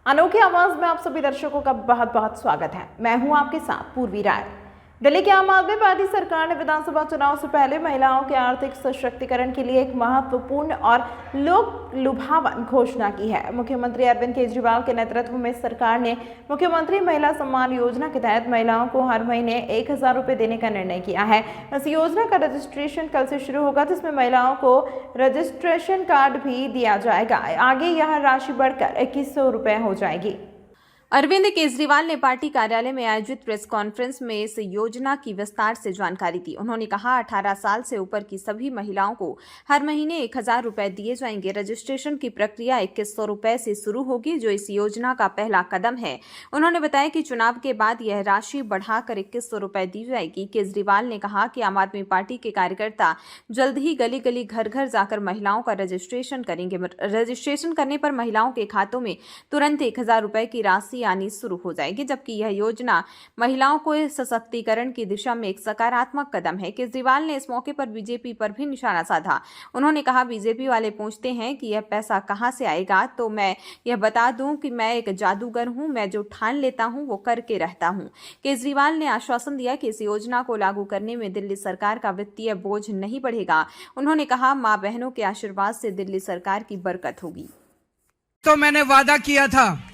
अनोखी आवाज में आप सभी दर्शकों का बहुत बहुत स्वागत है। मैं हूं आपके साथ पूर्वी राय। दिल्ली की आम आदमी पार्टी सरकार ने विधानसभा चुनाव से पहले महिलाओं के आर्थिक सशक्तिकरण के लिए एक महत्वपूर्ण और लोक लुभावन घोषणा की है। मुख्यमंत्री अरविंद केजरीवाल के नेतृत्व में सरकार ने मुख्यमंत्री महिला सम्मान योजना के तहत महिलाओं को हर महीने 1,000 रुपए देने का निर्णय किया है। इस योजना का रजिस्ट्रेशन कल से शुरू होगा, जिसमें महिलाओं को रजिस्ट्रेशन कार्ड भी दिया जाएगा। आगे यह राशि बढ़कर 2,100 रुपए हो जाएगी। अरविंद केजरीवाल ने पार्टी कार्यालय में आयोजित प्रेस कॉन्फ्रेंस में इस योजना की विस्तार से जानकारी दी। उन्होंने कहा 18 साल से ऊपर की सभी महिलाओं को हर महीने 1,000 रुपए दिए जाएंगे। रजिस्ट्रेशन की प्रक्रिया 2,100 रुपए से शुरू होगी, जो इस योजना का पहला कदम है। उन्होंने बताया कि चुनाव के बाद यह राशि बढ़ाकर 2,100 रुपए दी जाएगी। केजरीवाल ने कहा कि आम आदमी पार्टी के कार्यकर्ता जल्द ही गली गली घर घर जाकर महिलाओं का रजिस्ट्रेशन करेंगे। रजिस्ट्रेशन करने पर महिलाओं के खातों में तुरंत 1,000 रुपए की राशि आनी शुरू हो जाएगी, जबकि यह योजना महिलाओं को सशक्तिकरण की दिशा में एक सकारात्मक कदम है। केजरीवाल ने इस मौके पर बीजेपी पर भी निशाना साधा। उन्होंने कहा, बीजेपी वाले पूछते हैं कि यह पैसा कहां से आएगा, तो मैं यह बता दूं कि मैं एक जादूगर हूं, मैं जो ठान लेता हूं वो करके रहता हूं। केजरीवाल ने आश्वासन दिया कि इस योजना को लागू करने में दिल्ली सरकार का वित्तीय बोझ नहीं बढ़ेगा। उन्होंने कहा, मां बहनों के आशीर्वाद से दिल्ली सरकार की बरकत होगी। तो मैंने वादा किया था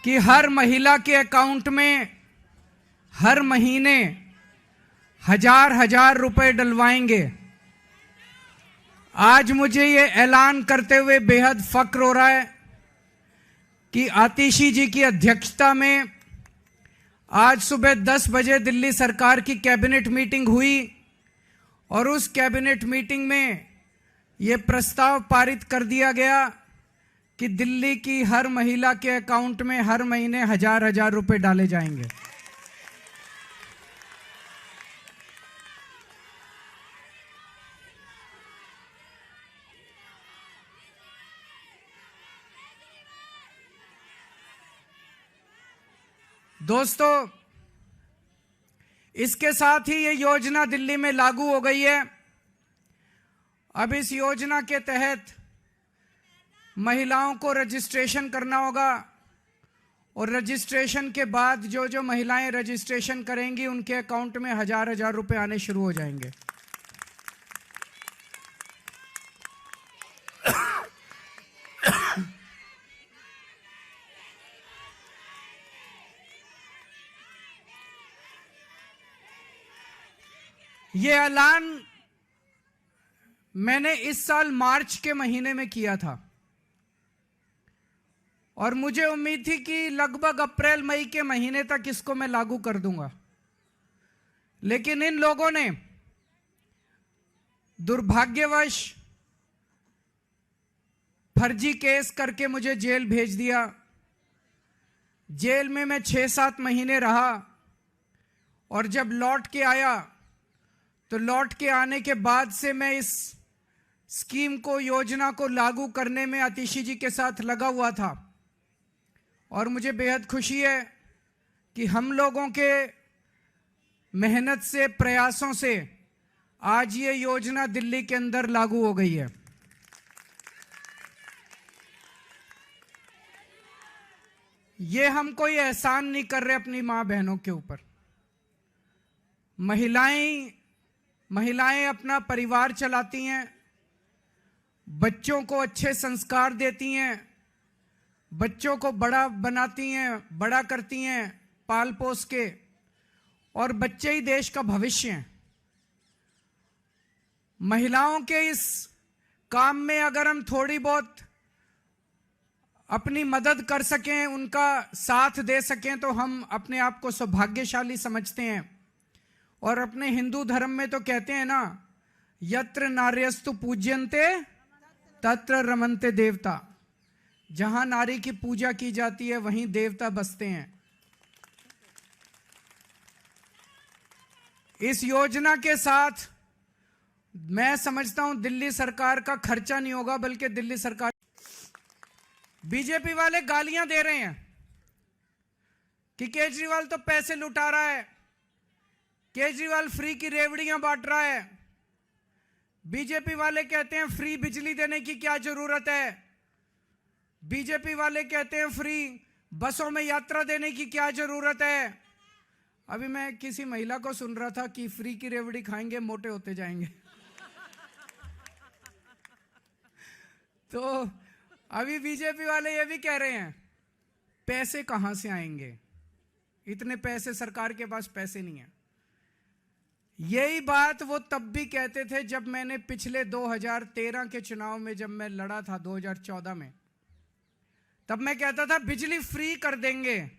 कि हर महिला के अकाउंट में हर महीने 1,000 रुपए डलवाएंगे। आज मुझे ये ऐलान करते हुए बेहद फक्र हो रहा है कि आतिशी जी की अध्यक्षता में आज सुबह 10 बजे दिल्ली सरकार की कैबिनेट मीटिंग हुई और उस कैबिनेट मीटिंग में ये प्रस्ताव पारित कर दिया गया कि दिल्ली की हर महिला के अकाउंट में हर महीने 1,000 रुपए डाले जाएंगे। दोस्तों, इसके साथ ही ये योजना दिल्ली में लागू हो गई है। अब इस योजना के तहत महिलाओं को रजिस्ट्रेशन करना होगा और रजिस्ट्रेशन के बाद जो जो महिलाएं रजिस्ट्रेशन करेंगी उनके अकाउंट में 1,000 रुपए आने शुरू हो जाएंगे। ये ऐलान मैंने इस साल मार्च के महीने में किया था और मुझे उम्मीद थी कि लगभग अप्रैल मई के महीने तक इसको मैं लागू कर दूंगा, लेकिन इन लोगों ने दुर्भाग्यवश फर्जी केस करके मुझे जेल भेज दिया। जेल में मैं 6-7 महीने रहा और जब लौट के आया तो लौट के आने के बाद से मैं इस स्कीम को, योजना को लागू करने में आतिशी जी के साथ लगा हुआ था और मुझे बेहद खुशी है कि हम लोगों के मेहनत से, प्रयासों से आज ये योजना दिल्ली के अंदर लागू हो गई है। ये हम कोई एहसान नहीं कर रहे अपनी मां बहनों के ऊपर। महिलाएं अपना परिवार चलाती हैं, बच्चों को अच्छे संस्कार देती हैं, बच्चों को बड़ा बनाती हैं, बड़ा करती हैं पाल पोस के, और बच्चे ही देश का भविष्य हैं। महिलाओं के इस काम में अगर हम थोड़ी बहुत अपनी मदद कर सकें, उनका साथ दे सकें, तो हम अपने आप को सौभाग्यशाली समझते हैं। और अपने हिंदू धर्म में तो कहते हैं ना, यत्र नार्यस्तु पूज्यन्ते तत्र रमन्ते देवता। जहां नारी की पूजा की जाती है वहीं देवता बसते हैं। इस योजना के साथ मैं समझता हूं दिल्ली सरकार का खर्चा नहीं होगा, बल्कि दिल्ली सरकार, बीजेपी वाले गालियां दे रहे हैं कि केजरीवाल तो पैसे लुटा रहा है, केजरीवाल फ्री की रेवड़ियां बांट रहा है। बीजेपी वाले कहते हैं फ्री बिजली देने की क्या जरूरत है, बीजेपी वाले कहते हैं फ्री, बसों में यात्रा देने की क्या जरूरत है। अभी मैं किसी महिला को सुन रहा था कि फ्री की रेवड़ी खाएंगे मोटे होते जाएंगे। तो अभी बीजेपी वाले ये भी कह रहे हैं पैसे कहां से आएंगे, इतने पैसे सरकार के पास पैसे नहीं है। यही बात वो तब भी कहते थे जब मैंने पिछले 2013 के चुनाव में जब मैं लड़ा था 2014 में, तब मैं कहता था बिजली फ्री कर देंगे,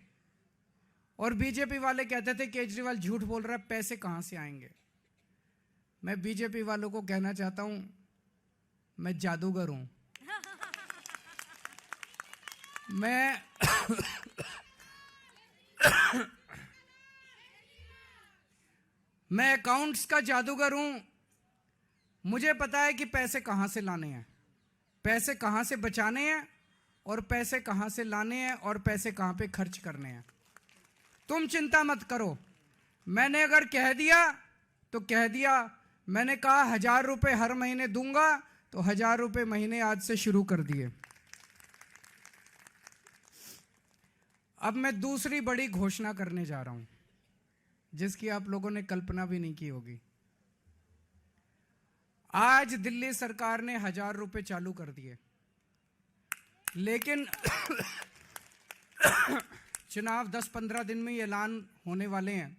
और बीजेपी वाले कहते थे केजरीवाल झूठ बोल रहा है, पैसे कहां से आएंगे। मैं बीजेपी वालों को कहना चाहता हूं मैं जादूगर हूं। मैं अकाउंट्स का जादूगर हूं। मुझे पता है कि पैसे कहां से लाने हैं, पैसे कहां से बचाने हैं, और पैसे कहां से लाने हैं, और पैसे कहां पे खर्च करने हैं। तुम चिंता मत करो। मैंने अगर कह दिया तो कह दिया। मैंने कहा 1000 रुपए हर महीने दूंगा, तो 1000 रुपए महीने आज से शुरू कर दिए। अब मैं दूसरी बड़ी घोषणा करने जा रहा हूं, जिसकी आप लोगों ने कल्पना भी नहीं की होगी। आज दिल्ली सरकार ने 1000 रुपए चालू कर दिए, लेकिन चुनाव 10-15 दिन में ही ऐलान होने वाले हैं।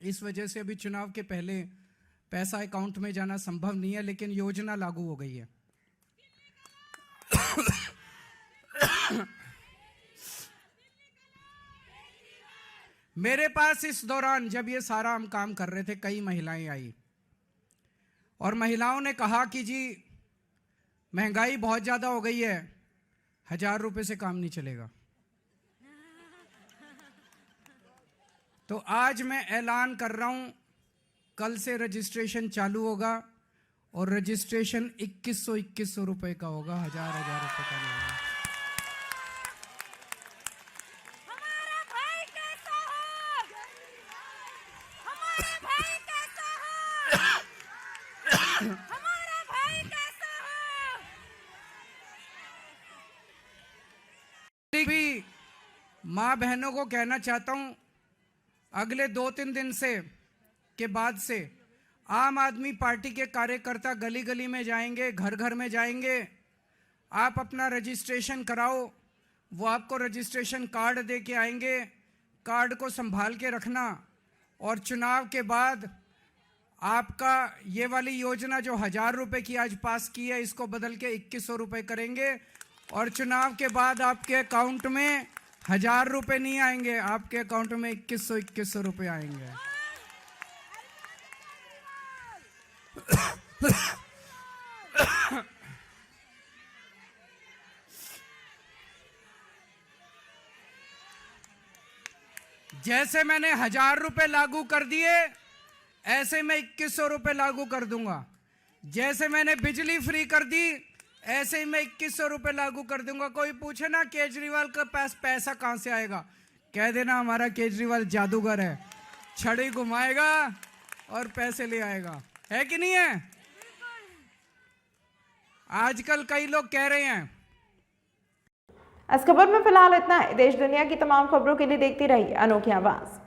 इस वजह से अभी चुनाव के पहले पैसा अकाउंट में जाना संभव नहीं है, लेकिन योजना लागू हो गई है। मेरे पास इस दौरान जब ये सारा हम काम कर रहे थे, कई महिलाएं आई और महिलाओं ने कहा कि जी महंगाई बहुत ज्यादा हो गई है, 1000 रुपए से काम नहीं चलेगा। तो आज मैं ऐलान कर रहा हूं, कल से रजिस्ट्रेशन चालू होगा, और रजिस्ट्रेशन 2100 रुपए का होगा, 1000 रुपए का नहीं होगा। भी मां बहनों को कहना चाहता हूं, अगले 2-3 दिन से के बाद से आम आदमी पार्टी के कार्यकर्ता गली गली में जाएंगे, घर घर में जाएंगे। आप अपना रजिस्ट्रेशन कराओ, वो आपको रजिस्ट्रेशन कार्ड दे के आएंगे। कार्ड को संभाल के रखना, और चुनाव के बाद आपका ये वाली योजना जो 1000 रुपए की आज पास की है, इसको बदल के 2100 रुपए करेंगे, और चुनाव के बाद आपके अकाउंट में 1000 रुपए नहीं आएंगे, आपके अकाउंट में 2100 रुपए आएंगे। जैसे मैंने 1000 रुपए लागू कर दिए, ऐसे मैं 2100 रुपए लागू कर दूंगा। जैसे मैंने बिजली फ्री कर दी, ऐसे ही मैं 2100 रुपए लागू कर दूंगा। कोई पूछे ना केजरीवाल के पास पैसा कहां से आएगा, कह देना हमारा केजरीवाल जादूगर है, छड़ी घुमाएगा और पैसे ले आएगा। है कि नहीं है? आजकल कई लोग कह रहे हैं। इस खबर में फिलहाल इतना है। देश दुनिया की तमाम खबरों के लिए देखती रहिए अनोखी आवाज।